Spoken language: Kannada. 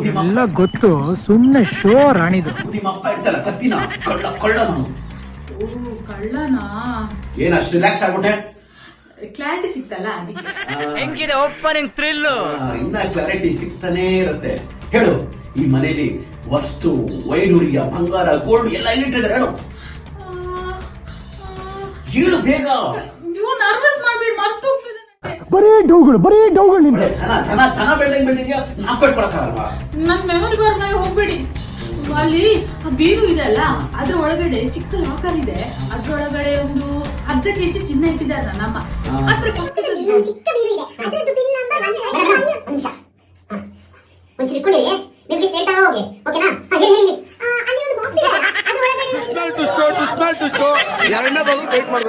ಎಲ್ಲ ಗೊತ್ತು, ಸುಮ್ನೆ ಶೋ ರಾಣಿದು. ನಿಮ್ಮ ಅಪ್ಪ ಇಡ್ತಾರ ಕತ್ತಿನ ಕಳ್ಳ ನಾನು. ಕಳ್ಳನಾ? ಏನ್ ಅಷ್ಟು ರಿಲ್ಯಾಕ್ಸ್ ಆಗ್ಬಿಟ್ಟೆ? ಕ್ಲಾರಿಟಿ ಸಿಕ್ತಲ್ಲ ಅದಕ್ಕೆ. ಹೆಂಗಿದೆ ಓಪನಿಂಗ್ ಥ್ರಿಲ್? ಇನ್ನ ಕ್ಲಾರಿಟಿ ಸಿಗ್ತಾನೆ ಇರುತ್ತೆ. ಹೇಳು, ಈ ಮನೇಲಿ ವಸ್ತು ವೈಡೂರ್ಯ ಬಂಗಾರ ಗೋಲ್ಡ್ ಎಲ್ಲ ಎಲ್ಲಿಟ್ಟಿದ್ದಾರೆ ಹೇಳು. ಹೇಳು ಬೇಗ. ನೀವು ನರ್ವಸ್ ಮಾಡ್ಬಿಟ್ಟು ಮರ್ತೋಗ್ತಿದೆ. ಬರೀ ಡೌಗಳು ನಿಮ್ಗೆ. ಧನ ಬೆಳೆದಿದ್ಯಾ, ನಾವ್ ಕಟ್ಕೊಳಕ್ಕಾಗಲ್ವಾ? ನನ್ ಮೆಮೊರಿ ಬಾರ್ ಹೋಗ್ಬೇಡಿ. ಅಲ್ಲಿ ಆ ಬೀರು ಇದೆ ಅಲ್ಲ, ಅದ್ರ ಒಳಗಡೆ ಚಿಕ್ಕ ಲಾಕರ್ ಇದೆ. ಅದ್ರೊಳಗಡೆ ಒಂದು ಅರ್ಧ ಕೆಜಿ ಚಿನ್ನ ಇಟ್ಟಿದ್ದಾರೆ ನನ್ನಮ್ಮ. ಅದ್ರ ಪಕ್ಕದಲ್ಲಿ ಚಿಕ್ಕ ಬೀರು ಇದೆ, ಅದ್ರದ್ದು ಪಿನ್ ನಂಬರ್ ನಿಮಿಷ ಒಂಚೂರು ಇಟ್ಕೊಳ್ಳಿ, ನೀವು ಹೇಳ್ತಾ ಹೋಗಿ. ಓಕೆನಾ? ಹೇಳಿ. ಅಲ್ಲಿ ಒಂದು ಬಾಕ್ಸ್ ಇದೆ, ಅದ್ರ ಒಳಗಡೆ